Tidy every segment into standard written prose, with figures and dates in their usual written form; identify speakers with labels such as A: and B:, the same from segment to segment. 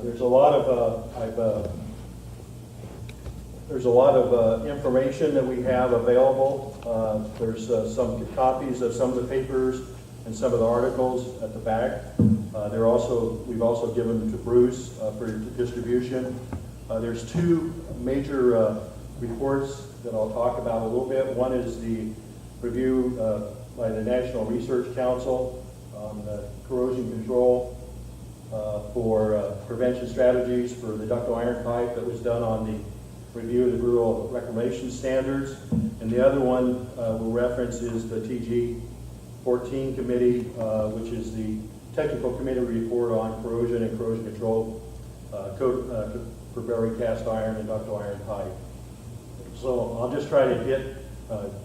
A: There's a lot of information that we have available. There's some copies of some of the papers and some of the articles at the back. We've also given them to Bruce for distribution. There's two major reports that I'll talk about a little bit. One is the review by the National Research Council on corrosion control for prevention strategies for the ductile iron pipe that was done on the review of the Bureau of Reclamation Standards. And the other one we'll reference is the TG14 committee, which is the technical committee report on corrosion and corrosion control code for buried cast iron and ductile iron pipe. So I'll just try to hit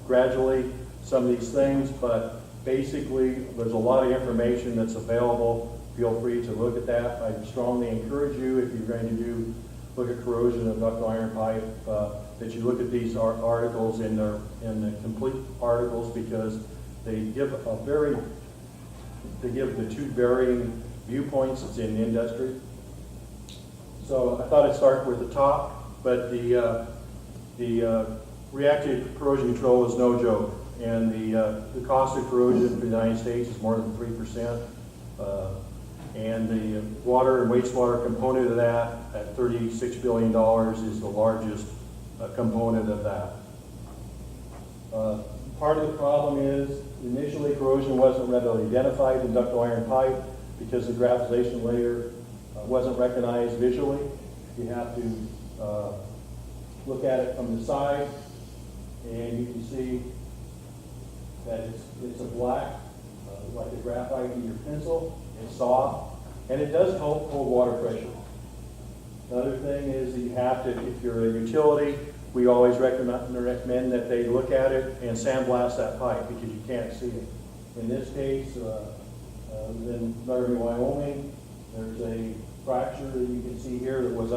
A: gradually some of these things, but basically there's a lot of information that's available. Feel free to look at that. I strongly encourage you, if you're going to look at corrosion of ductile iron pipe, that you look at these articles in the complete articles, because they give the two varying viewpoints that's in the industry. So I thought I'd start with the top, but the reactive corrosion control is no joke, and the cost of corrosion for the United States is more than 3%, and the water and wastewater component of that at $36 billion is the largest component of that. Part of the problem is initially corrosion wasn't readily identified in ductile iron pipe because the graphization layer wasn't recognized visually. You have to look at it from the side, and you can see that it's a black, like a graphite in your pencil. It's soft, and it does hold water pressure. Another thing is that you have to, if you're a utility, we always recommend that they look at it and sandblast that pipe because you can't see it. In this case, in Laramie, Wyoming, there's a fracture that you can see here that was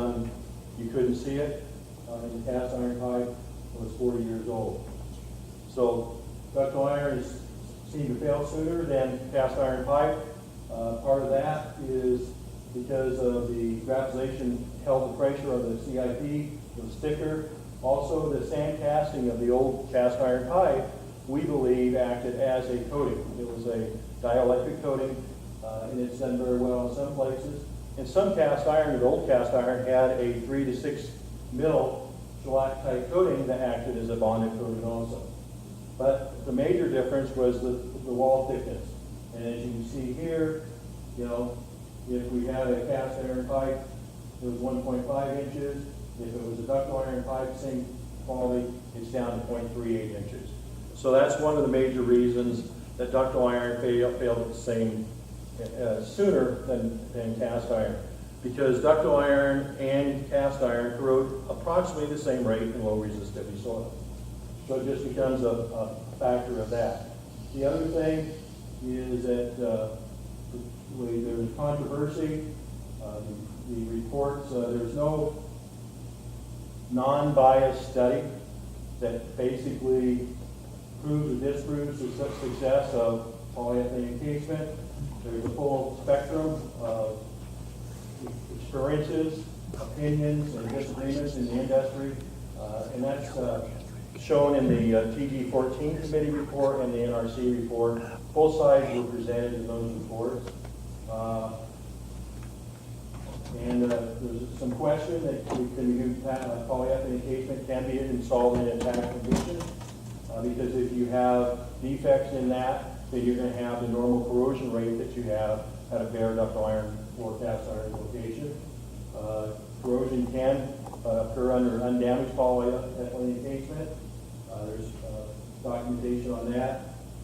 A: you couldn't see it in the cast iron pipe. It was 40 years old. So ductile iron seem to fail sooner than cast iron pipe. Part of that is because of the graphization held the pressure of the CIP, it was thicker. Also, the sand casting of the old cast iron pipe, we believe, acted as a coating. It was a dielectric coating, and it's done very well in some places. In some cast iron, the old cast iron had a 3 to 6 mil shellac-type coating that acted as a bonded coating also. But the major difference was the wall thickness. And as you can see here, if we had a cast iron pipe, it was 1.5 inches. If it was a ductile iron pipe, same quality, it's down to 0.38 inches. So that's one of the major reasons that ductile iron failed at the same sooner than cast iron, because ductile iron and cast iron corrode approximately the same rate in low resistivity soil. So it just becomes a factor of that. The other thing is that there's controversy. The reports, there's no non-biased study that basically proves or disproves the success of polyethylene encasement. There's a full spectrum of experiences, opinions, and disagreements in the industry, and that's shown in the TG14 committee report and the NRC report. Both sides were presented in those reports. And there's some question that polyethylene encasement can be installed in intact condition, because if you have defects in that, then you're going to have the normal corrosion rate that you have at a bare ductile iron or cast iron location. Corrosion can occur under undamaged polyethylene encasement. There's documentation on that.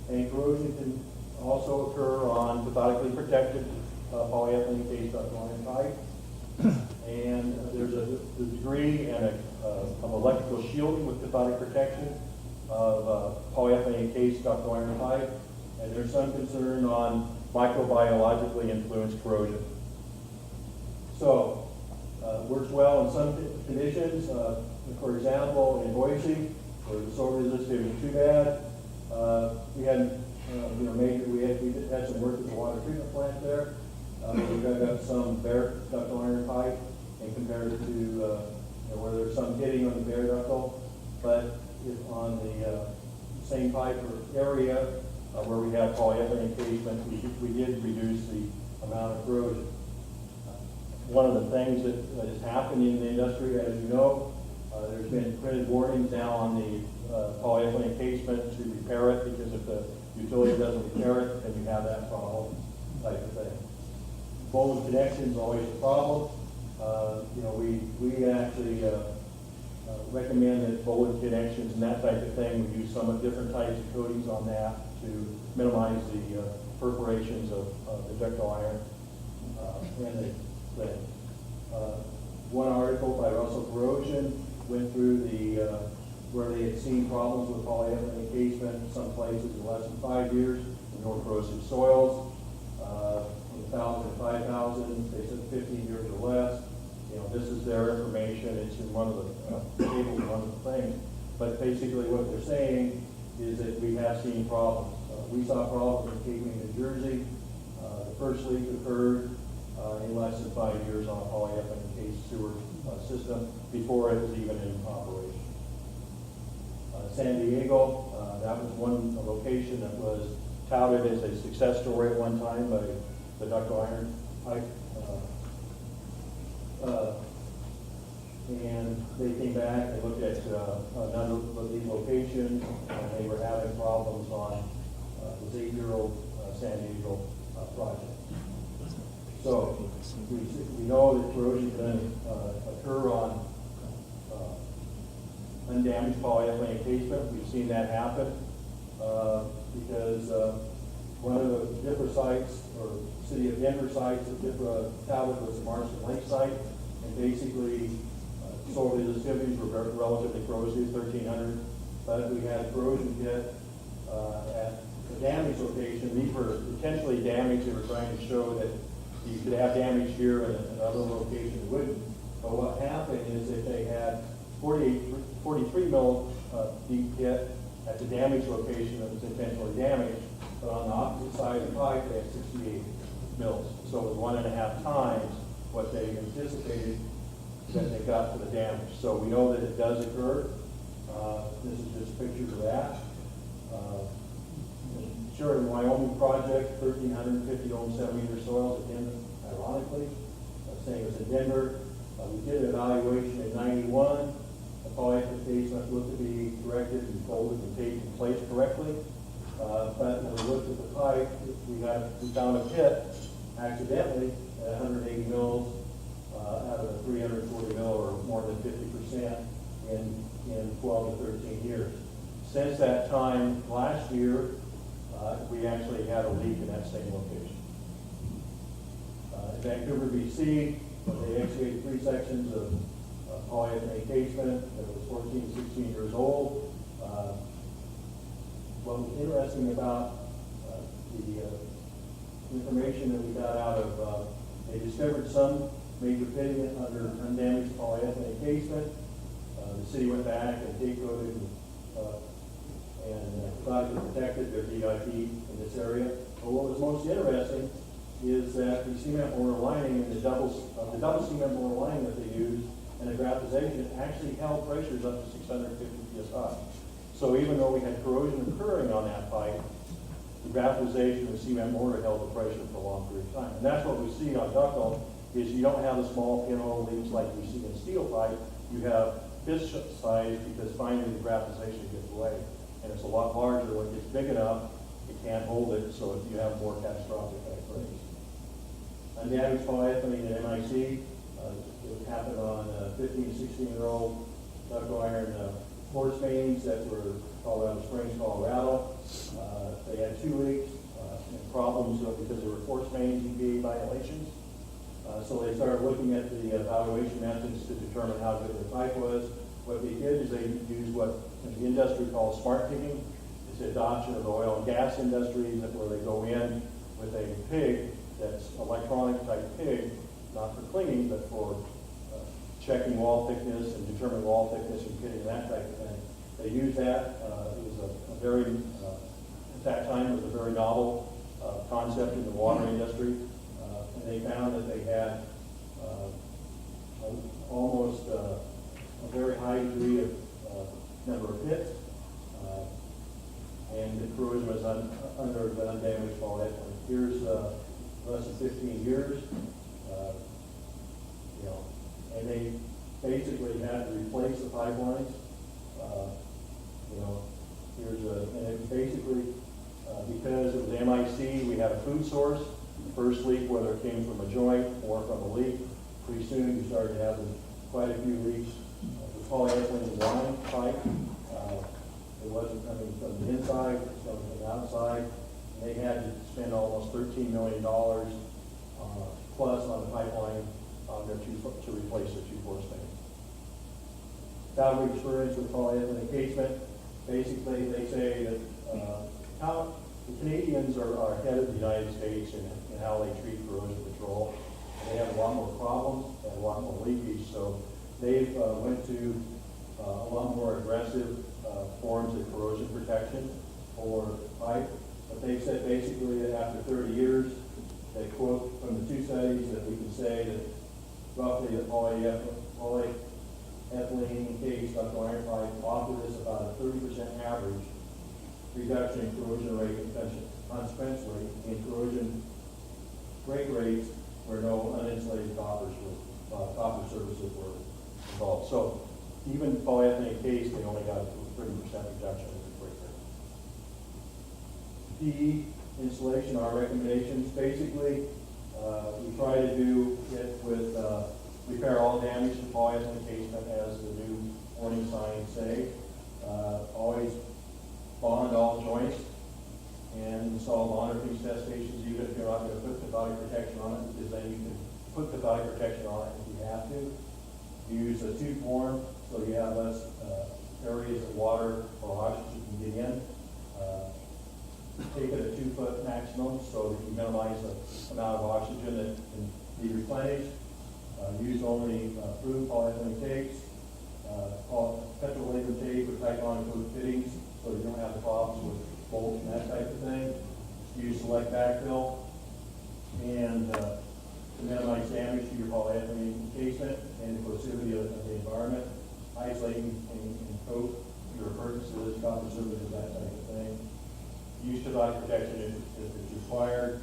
A: And corrosion can also occur on cathodically protected polyethylene encased ductile iron pipe. And there's a degree of electrical shielding with cathodic protection of polyethylene encased ductile iron pipe. And there's some concern on microbiologically influenced corrosion. So, works well in some conditions. For example, in Boise, where the soil resistivity was too bad, we had some work at the water treatment plant there. We dug up some bare ductile iron pipe pipe or area where we have polyethylene encasement, we did reduce the amount of corrosion. One of the things that has happened in the industry, as you know, there's been printed warnings now on the polyethylene encasement to repair it, because if the utility doesn't repair it, then you have that problem type of thing. Bolted connection is always a problem. We actually recommend that bolted connections and that type of thing, we use some different types of coatings on that to minimize the perforations of the ductile iron and the thing. One article by Russell Corrosion went through the where they had seen problems with polyethylene encasement, some places in less than 5 years, in more corrosive soils, from 1,000 to 5,000, they said 15 years or less. This is their information, it's in one of the tables, one of the things. But basically what they're saying is that we have seen problems. We saw problems in Cape May, New Jersey. The first leak occurred in less than 5 years on a polyethylene encased sewer system before it was even in operation. San Diego, that was one location that was touted as a success story at one time by the ductile iron pipe. And they came back and looked at a number of these locations, and they were having problems on this 8-year-old San Diego project. So we know that corrosion can occur on undamaged polyethylene encasement. We've seen that happen because one of the DIFRA sites, or City of Denver sites that DIFRA touted, was the Marston Lake site, and basically soil resistivities were relatively corrosive, 1,300, but we had a corrosion pit at the damaged location. These were potentially damaged. They were trying to show that you could have damage here and another location wouldn't. But what happened is that they had 43 mil deep pit at the damaged location that was intentionally damaged, but on the opposite side of the pipe they had 68 mils. So it was 1.5 times what they anticipated that they got for the damage. So we know that it does occur. This is just pictures of that. Sure, in the Wyoming project, 1,350 ohm 7-meter soils, again, ironically, saying it was in Denver. We did an evaluation in 91. The polyethylene encasement looked to be corrected and folded and taped in place correctly. But when we looked at the pipe, we found a pit accidentally at 180 mils out of a 340 mil, or more than 50% in 12 to 13 years. Since that time, last year, we actually had a leak in that same location. In Vancouver, BC, they excavated 3 sections of polyethylene encasement that was 14, 16 years old. What was interesting about the information that we got out of, they discovered some major pitting under undamaged polyethylene encasement. The city went back and tape-coated and thought it protected their DIP in this area. But what was most interesting is that the cement mortar lining and the double cement mortar lining that they used and the graphization actually held pressures up to 650 psi. So even though we had corrosion occurring on that pipe, the graphization and cement mortar held the pressure for a long period of time. And that's what we see on ductile, is you don't have the small pinhole leaks like we see in steel pipe. You have this size because finally the graphization gets away. And it's a lot larger. When it gets big enough, it can't hold it, so you have more catastrophic breaks. Undamaged polyethylene at MIC, it happened on 15 to 16-year-old ductile iron force mains that were Colorado Springs, Colorado. They had 2 leaks and problems because there were force mains, EPA violations. So they started looking at the evaluation methods to determine how good the pipe was. What they did is they used what the industry calls smart pigging. It's the adoption of the oil and gas industries where they go in with a pig that's electronic type pig, not for cleaning, but for checking wall thickness and determining wall thickness and pitting, that type of thing. They used that. It was a very, at that time, it was a very novel concept in the water industry. And they found that they had almost a very high degree of number of hits. undamaged polyethylene. Here's less than 15 years, you know, and they basically had to replace the pipelines. You know, and it basically, because it was MIC, we had a food source. First leak, whether it came from a joint or from a leak, pretty soon you started having quite a few leaks. The polyethylene line pipe, it wasn't coming from the inside, it was coming from the outside. And they had to spend almost $13 million plus on the pipeline on their to replace their two force mains. Calgary experience with polyethylene encasement. Basically, they say that how the Canadians are ahead of the United States in how they treat corrosion control. They have a lot more problems and a lot more leakage, so they've went to a lot more aggressive forms of corrosion protection for pipe. But they've said basically that after 30 years, they quote from the two studies that we can say that roughly the polyethylene encased ductile iron pipe offered us about a 30% average reduction in corrosion rate, and consequently in corrosion break rates where no uninsulated copper surfaces were involved. So even polyethylene encased, they only got a 30% reduction in the break rate. PE insulation, our recommendations, basically, we try to do it with repair all damage to polyethylene encasement as the new warning signs say. Always bond all joints and install monitoring test stations, even if you're not going to put cathodic protection on it, because then you can put cathodic protection on it if you have to. Use a tube form so you have less areas of water or oxygen can get in. Take it at 2 foot maximum so that you minimize the amount of oxygen that can be replenished. Use only approved polyethylene tapes, petrolatum tape with Teflon coated fittings so you don't have the problems with bolts and that type of thing. Use select backfill and to minimize damage to your polyethylene encasement and the corrosivity of the environment. Isolate and coat your appurtenances, copper surfaces, that type of thing. Use cathodic protection if it's required.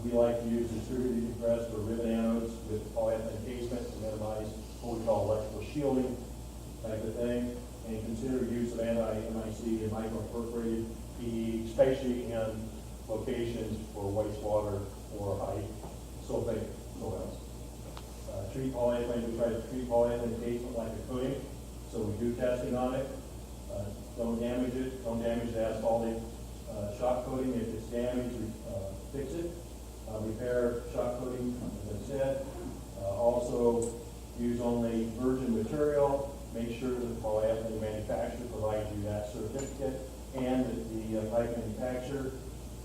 A: We like to use distributed compressed or ribbon anodes with polyethylene encasement to minimize what we call electrical shielding type of thing. And consider use of anti-MIC and micro-perforated PE, especially in locations for wastewater or high sulfate soils. Treat polyethylene, we try to treat polyethylene encasement like a coating, so we do testing on it. Don't damage it, don't damage the asphalt shock coating. If it's damaged, fix it. Repair shock coating, as I said. Also, use only virgin material. Make sure that the polyethylene manufacturer provides you that certificate and that the pipe manufacturer,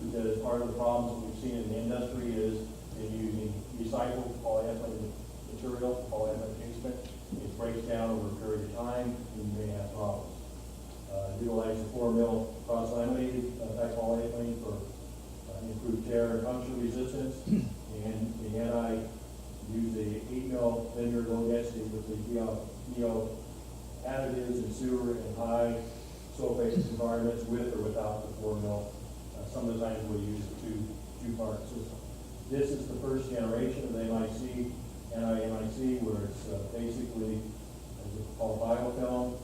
A: because part of the problems that we've seen in the industry is in using recycled polyethylene material, polyethylene encasement. It breaks down over a period of time and you may have problems. Utilize the 4 mil cross-laminated type polyethylene for improved tear and puncture resistance. And again, I use the 8 mil linear low density with the neo additives in sewer and high sulfate environments with or without the 4 mil. Some of the times we'll use a two-part system. This is the first generation of the MIC, anti-MIC, where it's basically called biofilm.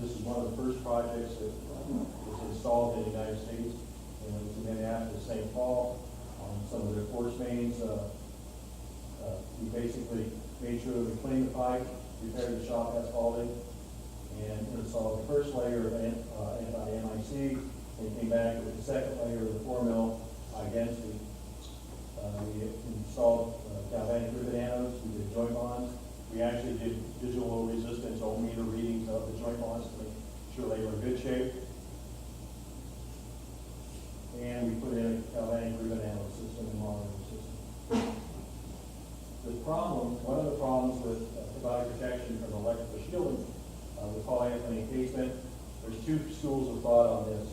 A: This is one of the first projects that was installed in the United States, and it was in Minneapolis, St. Paul, on some of their force mains. We basically made sure that we cleaned the pipe, repaired the shock asphalting, and installed the first layer of anti-MIC, and came back with the second layer of the 4 mil high density. We installed galvanic ribbon anodes, we did joint bonds. We actually did visual resistance ohmmeter readings of the joint bonds to make sure they were in good shape. And we put in a galvanic ribbon anode system and monitoring system. One of the problems with cathodic protection from electrical shielding with polyethylene encasement, there's 2 schools of thought on this.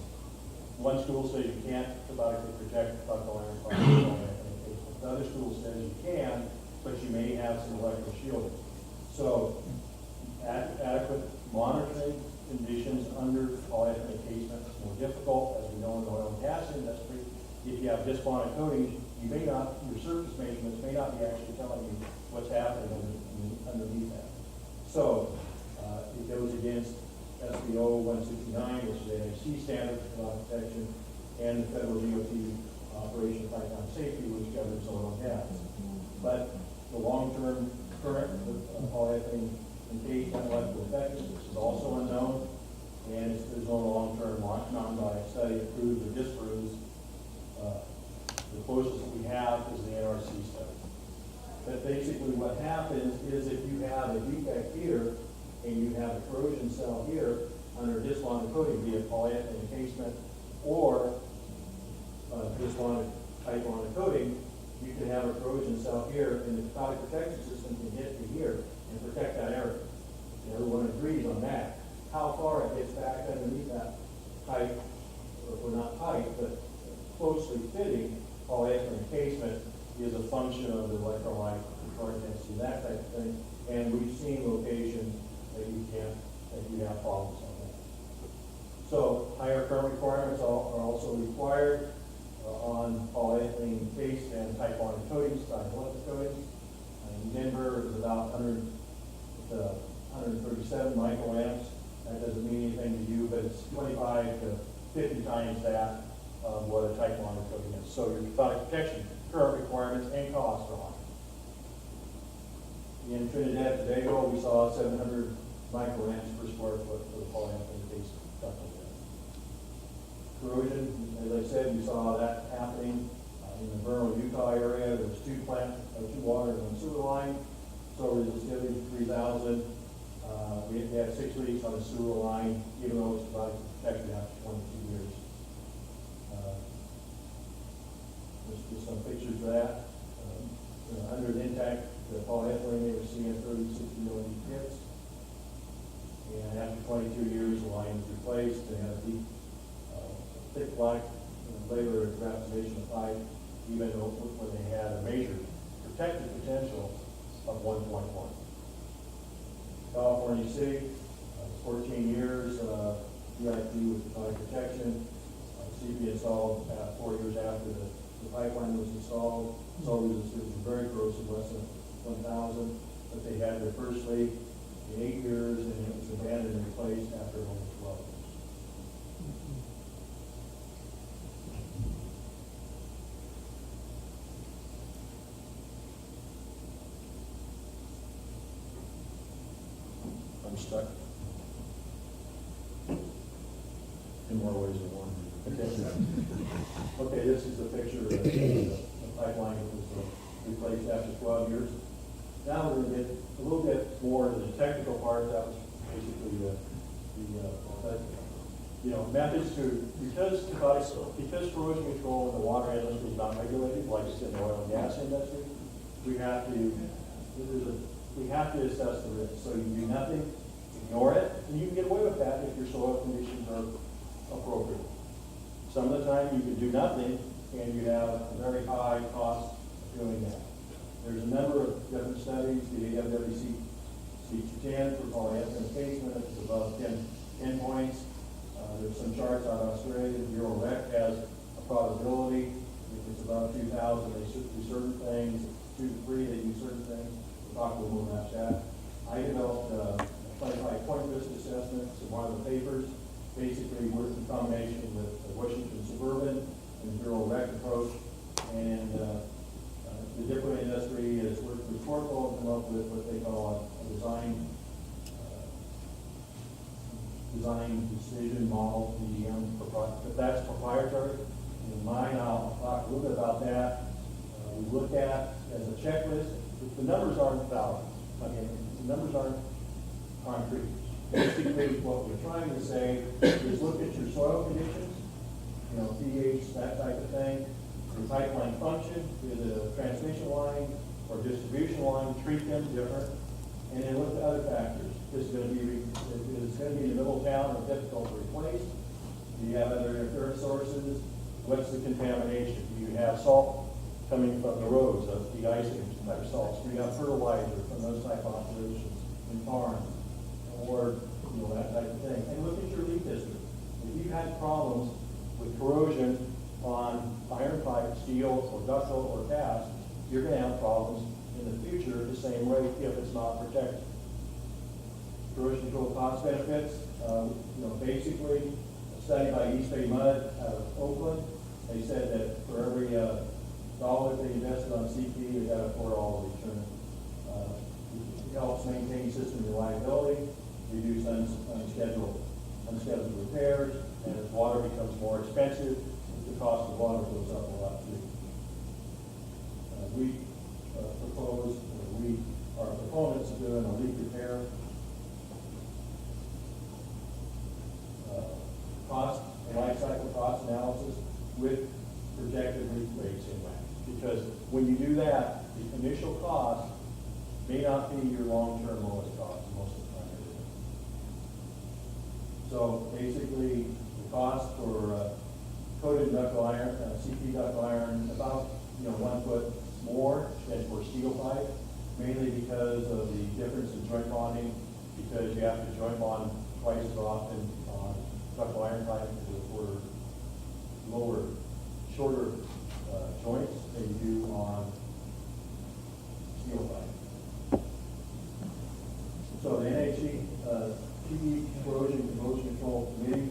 A: One school says you can't cathodically protect ductile iron pipe from polyethylene encasement. The other school says you can, but you may have some electrical shielding. So adequate monitoring conditions under polyethylene encasement is more difficult, as we know in the oil and gas industry. If you have disbonded coatings, you may not, your surface measurements may not be actually telling you what's happening underneath that. So, it goes against SBO 169, which is the NHC standard for fire protection, and the federal DOT Operation Pipeline Safety, which governs oil and gas. But the long-term current with polyethylene encasement electrical effectiveness is also unknown, and there's no long-term non-biased study that proves or disproves. The closest that we have is the NRC study. But basically what happens is if you have a defect here and you have a corrosion cell here under disbonded coating, be it polyethylene encasement or disbonded type bonded coating, you can have a corrosion cell here and the product protection system can hit to here and protect that area. And everyone agrees on that. How far it gets back underneath that tight, or not tight, but closely fitting polyethylene encasement is a function of the electrolyte, the current density, that type of thing. And we've seen locations that you have problems on that. So higher current requirements are also required on polyethylene encased and type bonded coatings, dielectric coatings. In Denver, it was about 137 microamps. That doesn't mean anything to you, but it's 25 to 50 times that of what a type bonded coating is. So your product protection, current requirements, and costs are high. In Trinidad and Tobago, we saw 700 microamps per square foot for the polyethylene encased ductile unit. Corrosion, as I said, we saw that happening in the Vernal, Utah area. There was two water and one sewer line. So resistivity 3,000. We had 6 leaks on the sewer line, even though it's provided protection after 22 years. Just some pictures of that. Under the intact polyethylene, they were seeing 30, 60 million hits. And after 22 years, the line was replaced. They had a deep, thick black layer of graphization of pipe, even though when they had a major protective potential of 1.1. California City, 14 years, VIP with product protection. CP installed 4 years after the pipeline was installed. So it was very corrosive, less than 1,000. But they had their first leak in 8 years, and it was abandoned and replaced after only 12 years. I'm stuck. In more ways than one. Okay, this is a picture of the pipeline that was replaced after 12 years. Now we're going to get a little bit more into the technical part. That was basically methods to, because corrosion control in the water industry is not regulated, like it's in the oil and gas industry, we have to assess the risk. So you can do nothing, ignore it, and you can get away with that if your soil conditions are appropriate. Some of the time you can do nothing, and you have a very high cost of doing that. There's a number of different studies. The AWWC C210 for polyethylene encasement is above 10 points. There's some charts out of Australia. Bureau Rec has a probability. If it's above 2,000, they do certain things. 2 to 3, they do certain things. We'll talk a little more about that. I developed a 25-point risk assessment. It's one of the papers. Basically, worked in combination with the Washington Suburban and the Bureau Rec approach. And the different industry has worked with Corpo and come up with what they call a design decision model, DDM, but that's proprietary. In mine, I'll talk a little bit about that. We look at as a checklist. The numbers aren't valid. I mean, the numbers aren't concrete. Basically, what we're trying to say is look at your soil conditions, pH, that type of thing. Your pipeline function, is it a transmission line or distribution line? Treat them different, and then look at other factors. Is it going to be in the middle of town or difficult to replace? Do you have other interference sources? What's the contamination? Do you have salt coming from the roads of de-icing type salts? Do you have fertilizer from those type of operations in farms? Or that type of thing. And look at your leak history. If you had problems with corrosion on iron pipe, steel, or ductile, or cast, you're gonna have problems in the future at the same rate if it's not protected. Corrosion control cost benefits, basically, a study by East Bay Mud out of Oakland, they said that for every dollar they invested on CP, they got a $4 return. It helps maintain system reliability, reduce unscheduled repairs, and as water becomes more expensive, the cost of water goes up a lot too. We are proponents of doing a leak repair. Cost and life cycle cost analysis with projected leak rates in mind. Because when you do that, the initial cost may not be your long-term lowest cost most of the time it is. So basically, the cost for coated ductile iron, CP ductile iron, about 1 foot more than for steel pipe, mainly because of the difference in joint bonding, because you have to joint bond twice as often on ductile iron pipe for shorter joints than you do on steel pipe. So the NHC PE Corrosion and Corrosion Control Committee,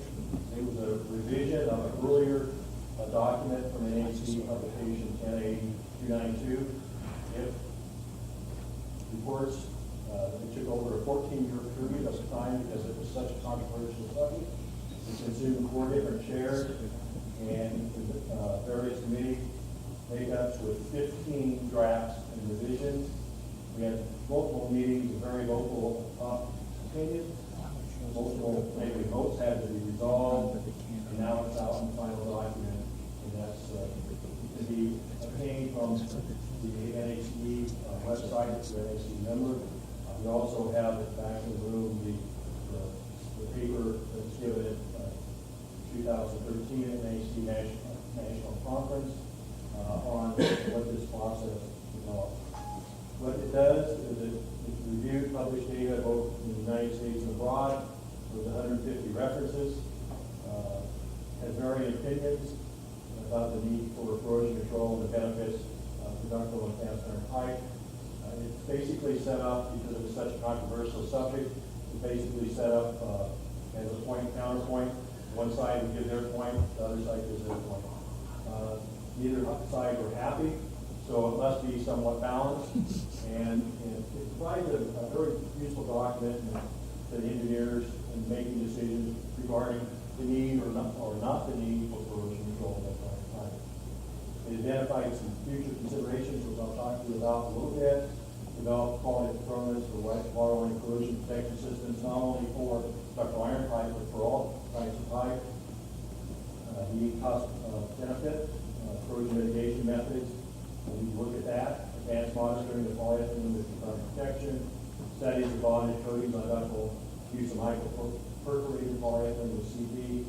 A: it was a revision of an earlier document from NHC publication 1080-292. It reports it took over a 14-year period of time because it was such a controversial subject. It consumed 4 different chairs and various committee makeups with 15 drafts and revisions. We had multiple meetings, a very vocal opinion. Multiple negative votes had to be resolved, and now it's out in the final document, and that's to be obtained from the NHC website, it's an NHC member. We also have it back in the room, the paper that's given at 2013 NHC National Conference on what this process developed. What it does is it reviewed published data both in the United States and abroad with 150 references, has varying opinions about the need for corrosion control and the benefits of ductile and cast iron pipe. It's basically set up, because it was such a controversial subject, it's basically set up as a point and counterpoint. One side would give their point, the other side gives their point. Neither side were happy, so it must be somewhat balanced. And it provides a very useful document to the engineers in making decisions regarding the need or not the need for corrosion control at that time. It identified some future considerations, which I'll talk to you about a little bit. Develop quality performance for water line corrosion protection systems, not only for ductile iron pipe, but for all types of pipe. Need cost benefit, corrosion mitigation methods. We look at that. Advanced monitoring of polyethylene with protection. Studies of bonded coatings on ductile. Use of micro-perforated polyethylene with CP.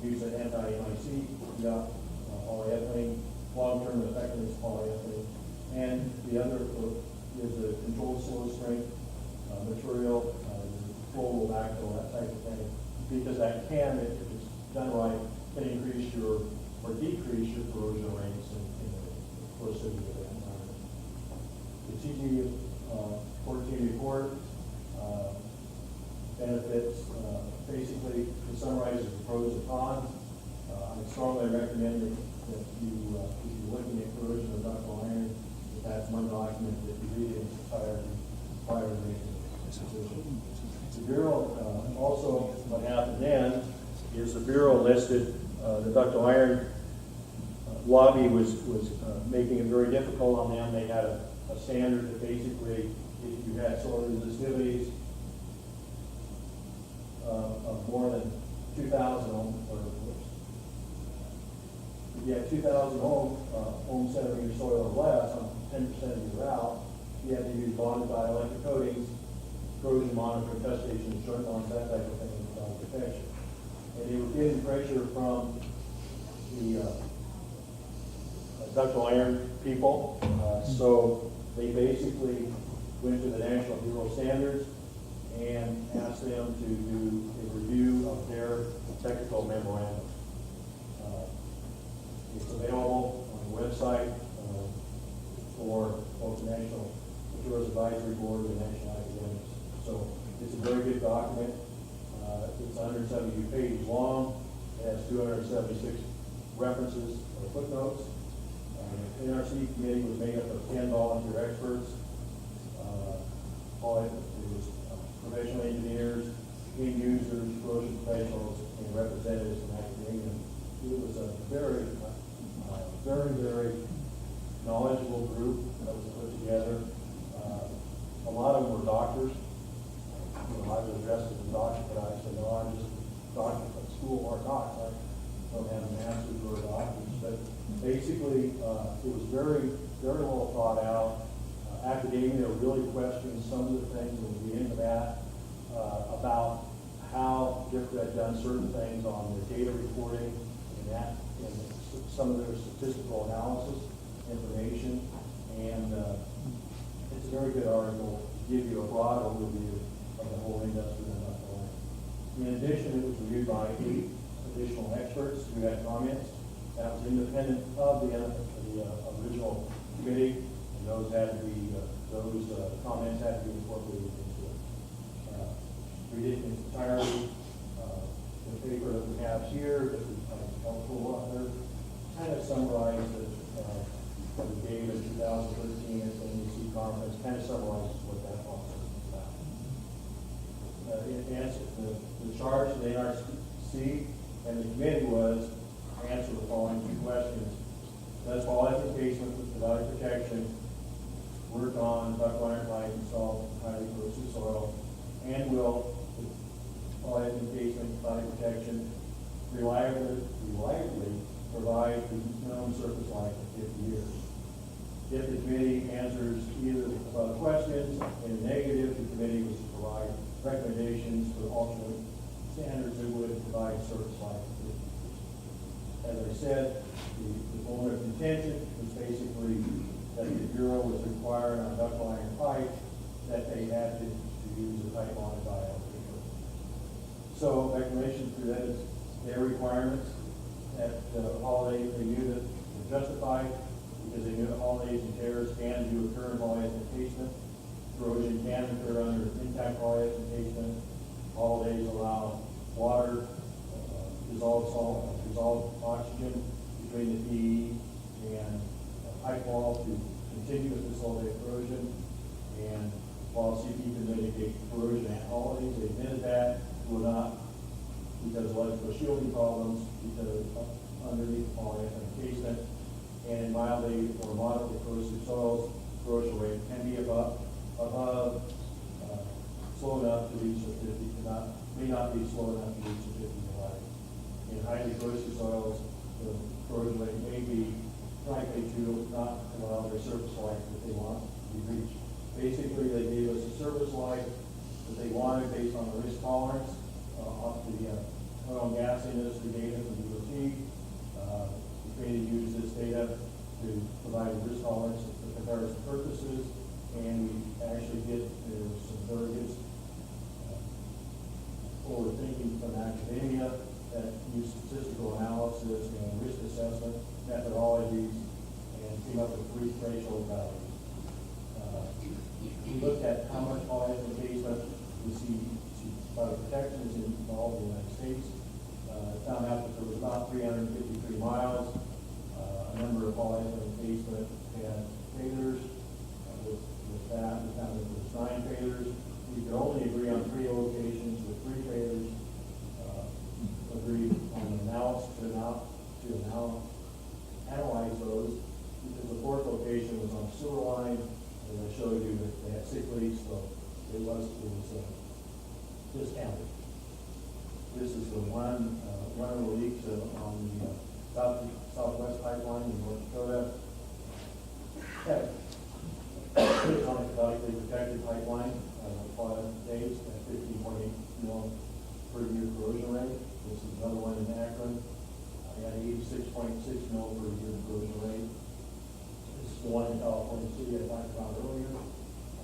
A: Use of anti-MIC polyethylene. Long-term effectiveness polyethylene. And the other is a controlled slow strength material, flowable backfill, that type of thing. Because that can, if it's done right, can increase or decrease your corrosion rates in the corrosivity of that environment. The TG 14 report benefits, basically it summarizes the pros and cons. I strongly recommend that you, if you're looking at corrosion of ductile iron, that's one document that you read in its entirety prior to making a decision. The Bureau, also what happened then is the Bureau listed the ductile iron lobby was making it very difficult on them. They had a standard that basically, if you had soil resistivities of more than 2,000 ohms, or if you had 2,000 ohm centimeter soil or less on 10% of your route, you had to use bonded dielectric coatings, corrosion monitoring test stations, joint bonds, that type of thing without protection. And they were getting pressure from the ductile iron people, so they basically went to the National Bureau Standards, and ask them to do a review of their technical memorandum. It's available on the website for both the National Materials Advisory Board and the National Academics. So it's a very good document. It's 170 pages long. It has 276 references or footnotes. The NRC committee was made up of 10 volunteer experts. All it was professional engineers, end users, corrosion professionals, and representatives from academia. It was a very, very knowledgeable group that was put together. A lot of them were doctors. I was dressed as a doctor, but I said, no, I'm just a doctor from school or docs. I don't have a master's or a doctor's. But basically, it was very well thought out. Academia really questioned some of the things at the end of that about how DIFRA had done certain things on the data reporting and some of their statistical analysis information. And it's a very good article to give you a broad overview of the whole industry and not the land. In addition, it was reviewed by 8 additional experts who had comments. That was independent of the original committee, and those comments had to be incorporated into it. Read it in its entirety. The paper that we have here that we helpful author kind of summarized that we gave in 2013 at the NEC conference, kind of summarizes what that process is about. It answered the charge of the NRC and the committee was to answer the following 2 questions. Does fall application with provided protection work on ductile iron pipe installed in highly corrosive soil, and will fall application provided protection reliably provide the minimum surface life of 50 years? If the committee answers either of the questions in the negative, the committee was to provide recommendations for alternate standards that would provide surface life of 50 years. As I said, the point of contention was basically that the Bureau was requiring on ductile iron pipe that they had to use a type bonded diameter. So reclamation presented their requirements that holidays they knew that were justified because they knew that holidays and tears can do occur in polyethylene encasement. Corrosion can occur under intact polyethylene encasement. Holidays allow water, dissolved salt, dissolved oxygen between the PE and pipe wall to continue with this holiday corrosion. And while CP can mitigate corrosion at holidays, they admitted that will not, because of electrical shielding problems, because underneath the polyethylene encasement, and in mildly or moderately corrosive soils, corrosion rate can be above slow enough to reach the 50, may not be slow enough to reach the 50 life. In highly corrosive soils, the corrosion rate may be likely to not allow their surface life that they want to be reached. Basically, they gave us a surface life that they wanted based on the risk tolerance off the oil and gas industry data from DOT. The committee used this data to provide a risk tolerance for comparison purposes, and we actually get some very good forward thinking from academia that use statistical analysis and risk assessment methodologies and came up with 3 threshold values. We looked at how much polyethylene encasement we see by protection is involved in the United States. Found out that there was about 353 miles. A number of polyethylene encasement had failures. With that, we found that there was 9 failures. We could only agree on 3 locations with 3 failures. Agreed on the analysis to analyze those, because the 4th location was on a sewer line, and I showed you that they had 6 leaks, so it was discounted. This is the one of the leaks on the southwest pipeline in North Dakota. It's on a caudically protected pipeline, days at 15.8 mil per year corrosion rate. This is another one in Akron. I got 86.6 mil per year corrosion rate. This is the one in California City I talked about earlier.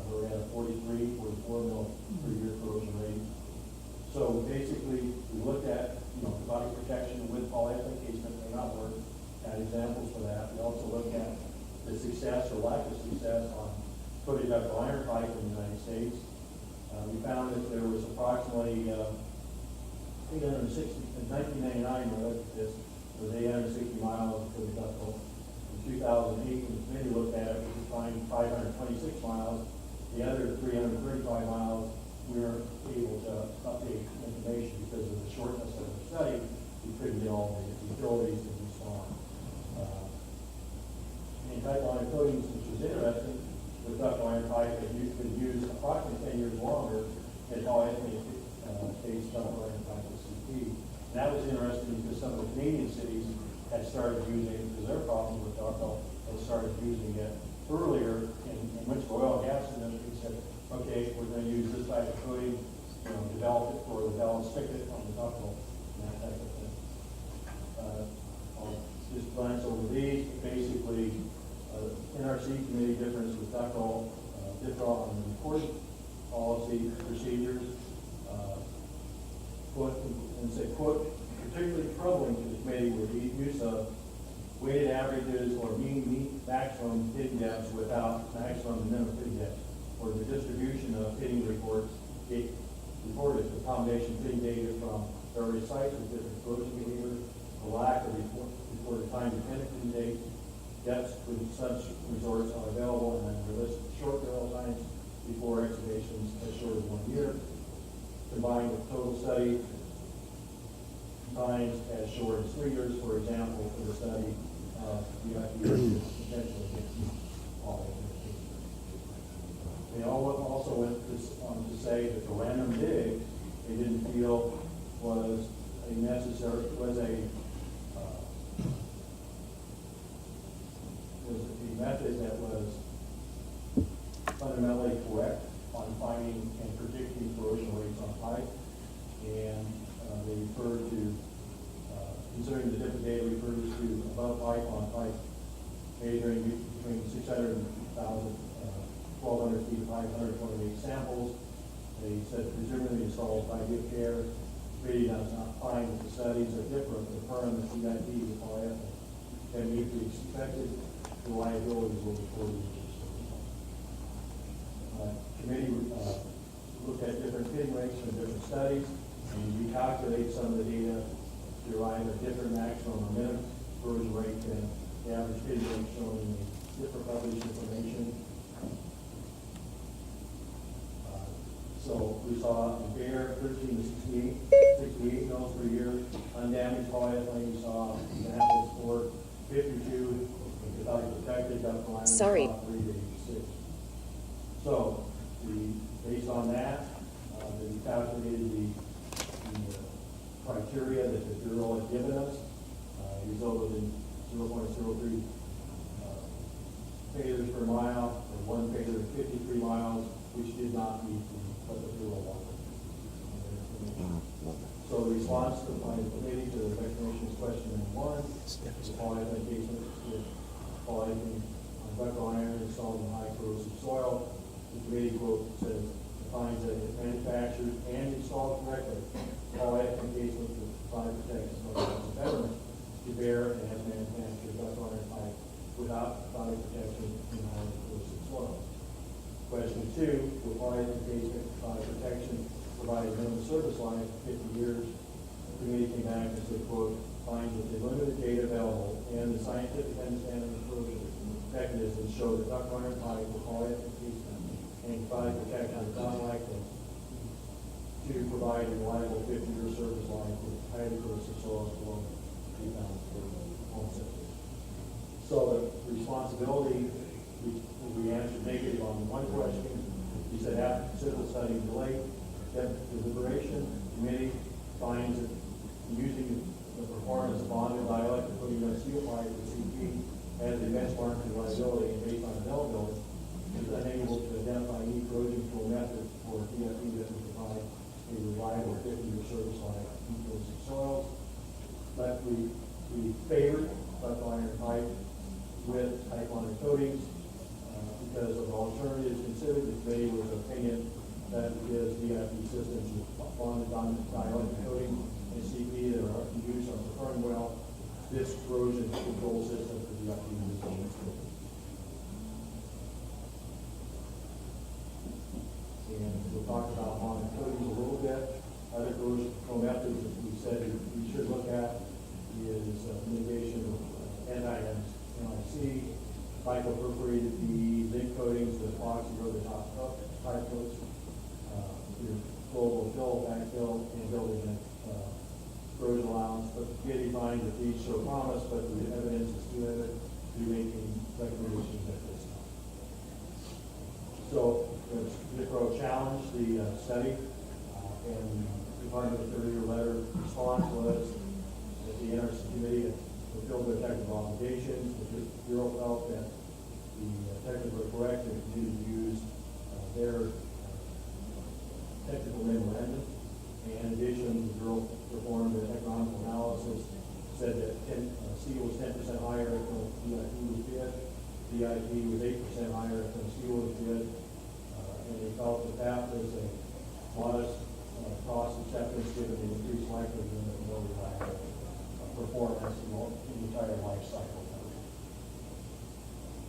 A: We had a 44 mil per year corrosion So basically, we looked at, body protection with polyethylene casement may not work, had examples for that. We also looked at the success or lack of success on coated ductile iron pipe in the United States. We found that there was approximately 860, in 1999, when we looked at this, there was 860 miles of coated ductile. In 2008, when the committee looked at it, we could find 526 miles. The other 335 miles, we weren't able to update information because of the shortness of the study. We couldn't get all the utilities to respond. And ductile iron coatings, which was interesting, with ductile iron pipe that you could use approximately 10 years longer than polyethylene based ductile iron pipe with CP. And that was interesting because some of the Canadian cities had started using it because their problem with ductile had started using it earlier in which the oil and gas industry said, okay, we're going to use this type of coating, develop it for the bell and stick it on the ductile and that type of thing. I'll just glance over these. Basically, NRC committee difference with ductile, different on the reporting policy procedures. Particularly troubling to the committee with the use of weighted averages or mean maximum pitting depths without maximum and minimum pitting depths, or the distribution of pitting reported the combination pitting data from various sites with different corrosion behavior, the lack of reported time-dependent pitting dates, depths when such resorts are available, and then realistic short barrel times before excavations as short as 1 year, combined with total study times as short as 3 years, for example, for the study of the potentially all. They also went on to say that the random dig they didn't feel was a method that was fundamentally correct on finding and predicting corrosion rates on pipe. And they referred to, considering the different data refers to above pipe on pipe, measuring between 600,000, 1,200 feet of pipe, 128 samples. They said presumably installed by good care. Really does not find that the studies are different. The firm that CIP with polyethylene can meet the expected reliabilities over 40 years. Committee looked at different pitting rates from different studies, and we calculate some of the data to arrive at different maximum or minimum corrosion rate than the average pitting rate shown in the different published information. So we saw in Bear 13 to 68 mils per year, undamaged polyethylene. We saw examples for 52, without protected ductile iron.
B: Sorry.
A: 3 to 86. So based on that, we calculated the criteria that the Bureau had given us, resulted in 0.03 failures per mile, or 1 failure in 53 miles, which did not meet what the Bureau wanted. So the response to the planning committee to the explanations question number 1 is polyethylene casement with polyethylene ductile iron installed in high corrosive soil. The committee quote says, finds that if manufactured and installed correctly, polyethylene casement with fire protection is a betterment to Bear and has manufactured ductile iron pipe without fire protection in high corrosive soil. Question 2, will polyethylene casement fire protection provide a minimum service life of 50 years? The committee came back and said, quote, finds that the limited data available and the scientific understanding of corrosion mechanisms show that ductile iron pipe with polyethylene casement and fire protection is not likely to provide a reliable 50-year service life with highly corrosive soils below 3,000 home systems. So the responsibility, we answered negative on one question. He said after considerable study and delay, deliberation, committee finds that using the performance of bonded dielectric coating on steel pipe with CP as a benchmark for reliability and based on availability, is unable to identify any corrosion control method for PFE that would provide a reliable 50-year service life in corrosive soils. But we favored ductile iron pipe with type liner coatings because of the alternatives considered. The committee was of opinion that because VIP systems with bonded we talked about on coatings a little bit. Other corrosion control methods that we said we should look at is mitigation of NIC, microperforated PE, zinc coatings with epoxy over the top coats, your global fill, backfill, and building in corrosion allowance. But getting fine with these show promise, but the evidence is too limited to be making recommendations at this time. So, DICRO challenged the study, and the Department of 30-year letter response was that the NRC committee had fulfilled their technical obligations. The Bureau felt that the technical were correct and continued to use their technical memorandum. And in addition, the Bureau performed an economical analysis, said that steel was 10% higher if DIP was bid, DIP was 8% higher if steel was bid, and they felt that that was a modest cost acceptance given the increased likelihood of more reliable performance in the entire life cycle.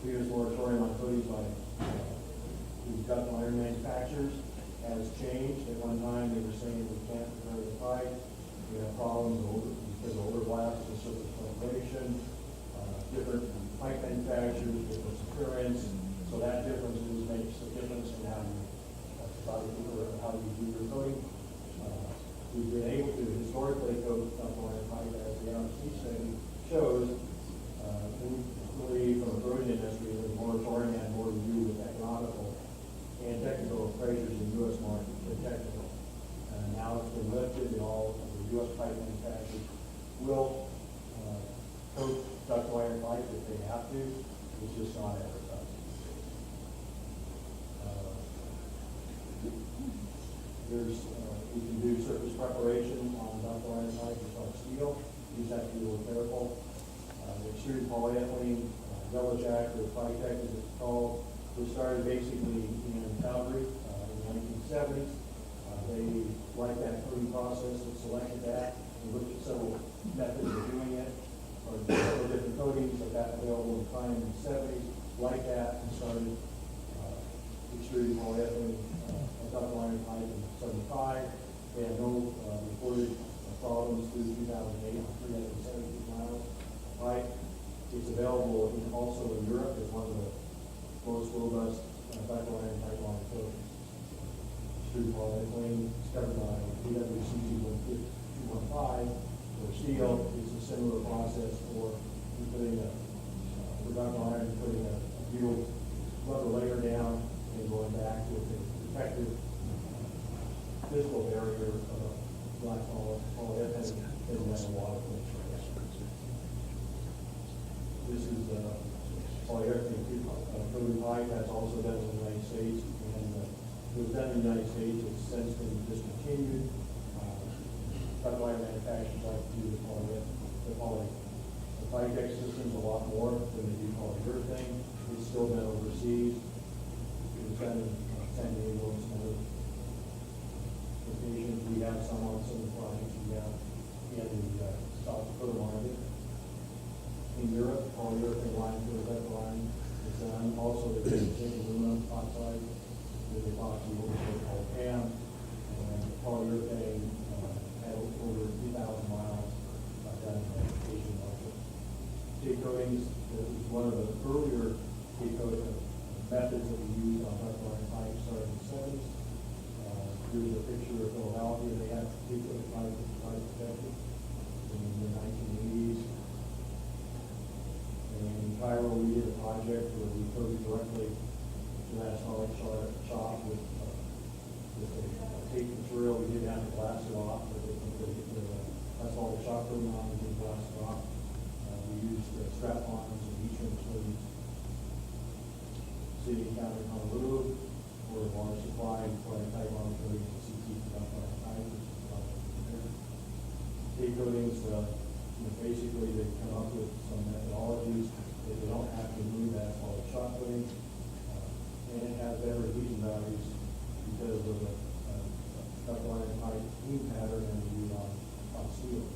A: 2 years moratorium on coatings by these ductile iron manufacturers has changed. At one time, they were saying we can't repair the pipe. We have problems because of overlaps and surface penetration, different pipe manufacturers, different appearance. So that difference makes a difference in how you do your coating. We've been able to historically coat ductile iron pipe as the NRC study shows. We believe from the corrosion industry that the moratorium had more to do with economical and technical pressures in the U.S. market than technical. Now it's been lifted, and all of the U.S. pipe manufacturers will coat ductile iron pipe if they have to. It's just not advertised. We can do surface preparation on ductile iron pipe just like steel. You just have to be a little careful. The extruded polyethylene, Yellow Jack, or Phytech as it's called, was started basically in Calgary in the 1970s. They liked that coating process and selected that and looked at several methods of doing it, or several different coatings that got available in time in the 70s, like that, and started extruded polyethylene ductile iron pipe in 75. They had no reported problems through 2008 on 372 miles of pipe. It's available also in Europe as one of the most robust ductile iron pipeline coatings. Extruded polyethylene is covered by PwC 215 for steel. It's a similar process for putting ductile iron, putting a butyl rubber layer down and going back with a protective physical barrier of a black polyethylene and then water filter. This is polyurethane coated pipe that's also done in the United States, and it was done in the United States. It's since been discontinued. Ductile iron manufacturers like to do the Phytech systems a lot more than they do polyurethane. It's still done overseas. It was done in San Diego and some other locations. We have some on some of the projects we have in the South Dakota market. In Europe, polyurethane line for the ductile iron is done. Also, there's zinc aluminum oxide with epoxy overcoat called PAM, and polyurethane had over 3,000 miles done in the Asian market. J-coatings is one of the earlier J-coating methods that we used on ductile iron pipe starting in the 70s. Here's a picture of Philadelphia. They had J-coating pipe protected in the 1980s. And in Cairo, we did a project where we coated directly to that solid shop with a tape material. We didn't have to blast it off, but that's all the shock coating on. We didn't blast it off. We used strap-ons and heat-shrink coatings. City and County of Honolulu for water supply, type on coatings and CT ductile iron pipe. Tape coatings, basically they come up with some methodologies that they don't have to remove that called shock coating, and it has better adhesion values because of the ductile iron pipe heat pattern than we do on steel.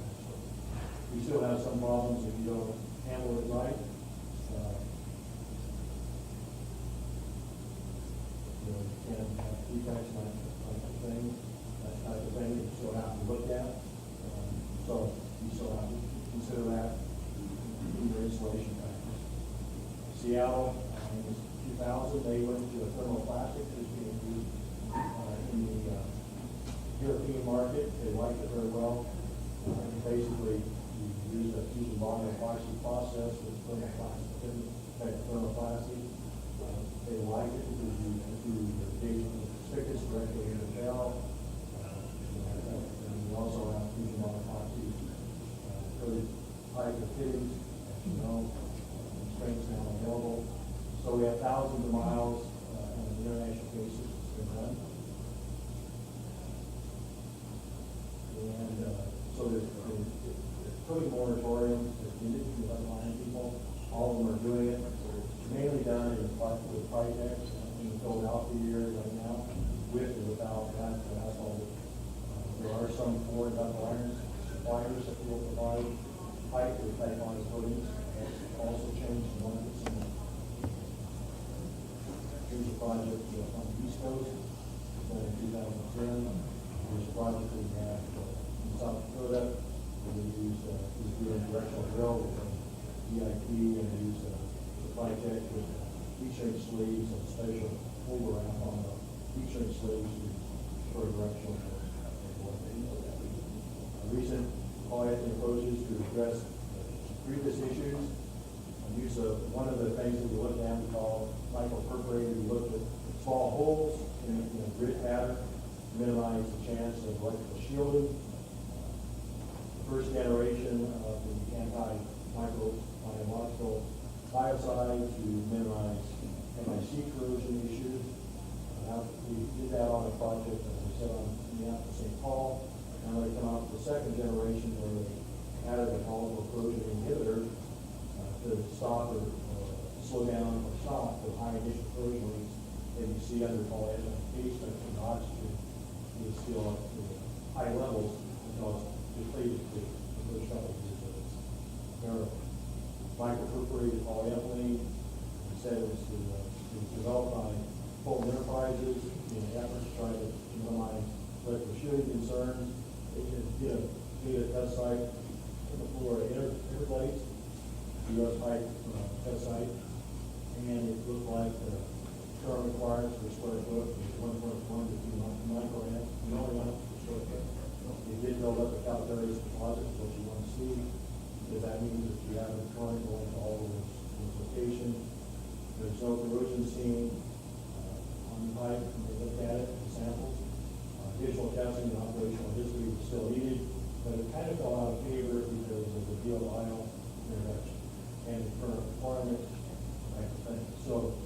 A: We still have some problems if you don't handle it right. You can have defects like it very well. Basically, you use a fusion bonding epoxy process with thermoplastic. They like it because you do the thickness directly in the gel. And we also have fusion bonding epoxy coated pipe and fittings, as you know, strengths now available. So we have thousands of miles in the international cases it's been done. And so there's coating moratorium that's needed to underline people. All of them are doing it. It's mainly done with projects in Philadelphia here right now, with or without asphalt. There are some foreign ductile iron suppliers that will provide pipe with pipeline coatings. Also changed the markets. Here's a project on the East Coast in 2010. There's a project we have in South Dakota where we use doing directional drill with EIP and use the project with heat shrink sleeves and special overwrap on the heat shrink sleeves for directional drill. Recent polyethylene approaches to address previous issues. Use of one of the things that we looked at, we call micro-perforated. We looked at small holes in a grid pattern to minimize the chance of electrical shielding. First generation of the anti-microbiological biocide to minimize MIC corrosion issues. We did that on a project, as we said, on Minneapolis, St. Paul. Now they come out with the second generation where they added a volatile corrosion inhibitor to stop or slow down or stop the high initial corrosion rates that you see under polyethylene casement and oxygen is still up to high levels until it's depleted to the first couple of years of its therapy. Micro-perforated polyethylene, instead it was developed by Fulton Enterprises in an effort to try to minimize electrical shielding concerns. They did a data test site in the Florida Everglades. U.S. pipe test site, and it looked like the current requirements per square foot was 1.1 to 2 micrograms. We only went up per square foot. It did build up the calcareous deposits, which you want to see, because that means that you have a current going to all of those locations. There's no corrosion seen on the pipe when they looked at it, the samples. Additional testing and operational history was still needed, but it kind of fell out of favor because of the DLIL introduction and the current requirement type of thing. So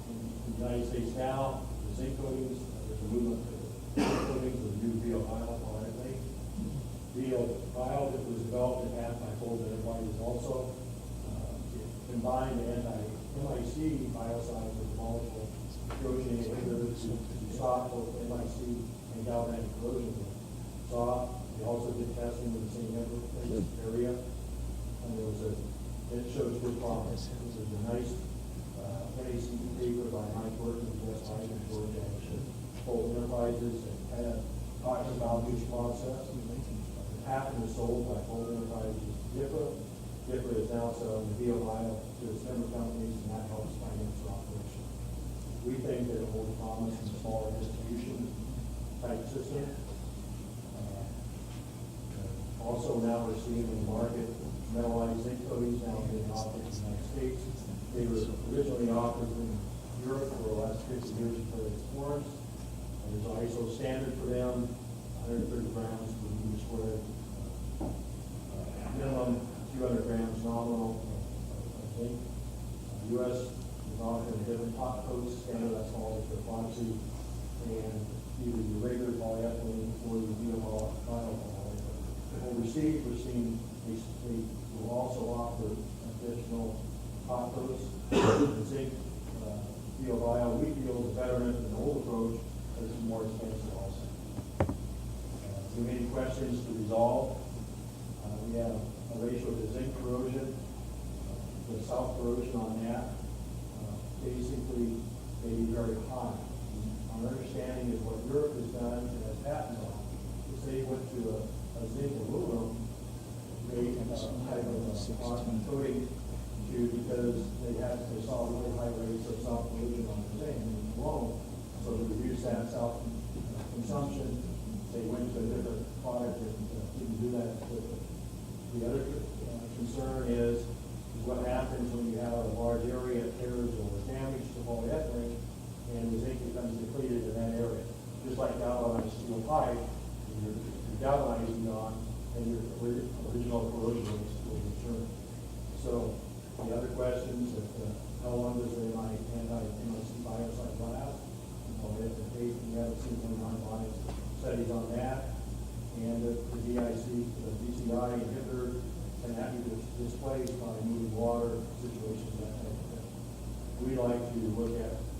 A: in the United States now, the zinc coatings, there's a movement to the coatings of the new VO-vinyl polyethylene. VO-vinyl that was developed and had by Fulton Enterprises also combined the anti-MIC biocide with the molecule corrosion inhibitor to stop both MIC and galvanic corrosion. They also did testing in the same area, and there was it shows good promise. This is a nice NAC paper by Mike Burton and Jess Hyde and George Action. Fulton Enterprises and kind of talking about each process. Half is sold by Fulton Enterprises. DIPA is now selling the VO-vinyl to its member companies, and that helps finance their operation. We think that it holds promise in a smaller distribution type system. Also now we're seeing in the market metallized zinc coatings now being offered in the United States. They were originally offered in Europe for the last 50 years for its forms. There's an ISO standard for them, 130 grams per meter squared. Minimum 200 grams nominal of zinc. U.S. is offering a different top coat standard, that's called the epoxy, and either the regular polyethylene or the vinyl polyethylene. Overseas, we're seeing they will also offer additional top coats. The zinc VO-vinyl, we feel, is better than the old approach, but it's more expensive also. So many questions to resolve. We have a ratio of the zinc corrosion, the south corrosion on that, basically may be very high. Our understanding is what Europe has done and has patents on is they went to a zinc aluminum rate type of coating because they saw really high rates of self-pollution on the zinc alone. So to reduce that self-consumption, they went to a different product and didn't do that quickly. The other concern is what happens when you have a large area that tears or damage to polyethylene and the zinc becomes depleted in that area. Just like galvanized steel pipe, you're galvanizing on and your original corrosion will return. So the other questions that how long does the anti-MLC biocide last? We haven't seen any non-biased studies on that. And the DCI inhibitor can have you displaced by moving water situations, that type of thing. We like to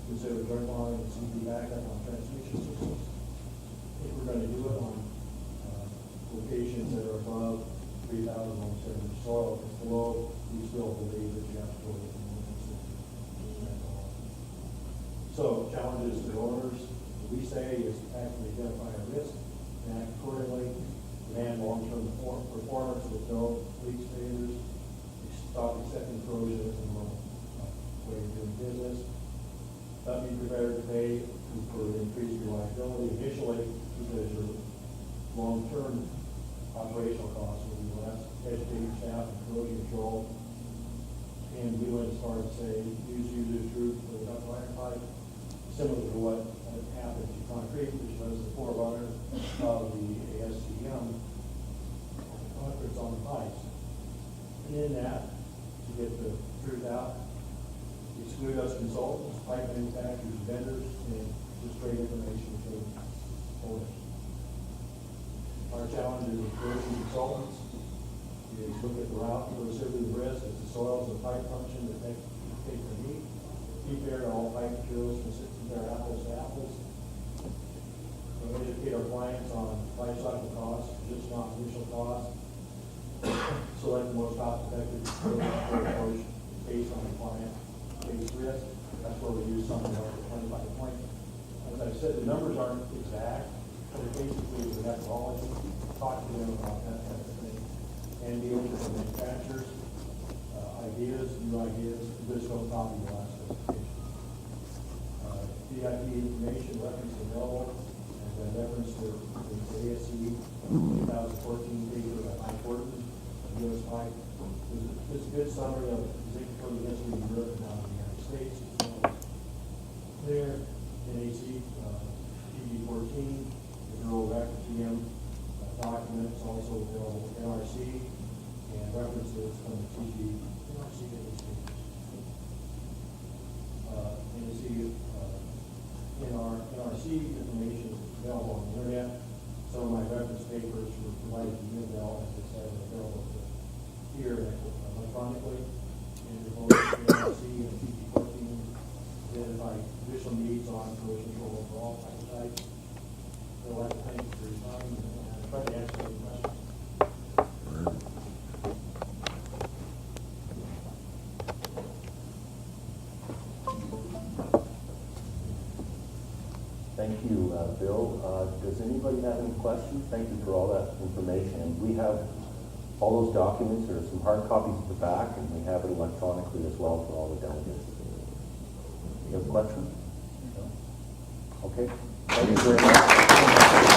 A: consider joint line and CP backup on transmission systems. If we're going to do it on locations that are above 3,000 on soil, if it's below, we still believe that you have to go with the moving system. So challenges to owners, we say, is to accurately identify a risk and act accordingly, demand long-term performance with no leaks, failures, stop accepting corrosion as a normal way of doing business, be prepared to pay for increased reliability initially because your long-term operational costs will be less, educate staff and corrosion control, and we went as far as say use user truth for the ductile iron pipe, similar to what happened to concrete, which was the forerunner of the ASTM conference on the pipes. And in that, to get the truth out, exclude us consultants, pipe manufacturers, vendors, and just trade information to owners. Our challenge as corrosion consultants is look at the route for reciprocal risk as the soils and pipe function that take the heat. Be fair to all pipe materials, compare apples to apples. So educate our clients on life cycle costs, just not initial costs. Select the most cost-effective approach based on the client-based risk. That's where we use something like the 25 point. As I said, the numbers aren't exact, but it basically is a methodology. Talk to them about that type of thing. And be open to manufacturers, new ideas, just don't copy the last specification. VIP information reference available, as I referenced the ASC 2014 paper by Mike Horton, US Pipe. It's a good summary of zinc coating history in Europe and now in the United States. There, NAC PG14, the Neural Record TM documents also available NRC and references from the TG NRC NRC information is available on the internet. Some of my reference papers were provided to UNL, as I said, are available here electronically. And the NRC and TG14 identify additional needs on corrosion control overall pipe types. So I'd like to thank you for your time and try to answer any questions.
B: Thank you, Bill. Does anybody have any questions? Thank you for all that information. And we have all those documents. There are some hard copies at the back, and we have it electronically as well for all the delegates. You have a question? No? Okay. Thank you very much.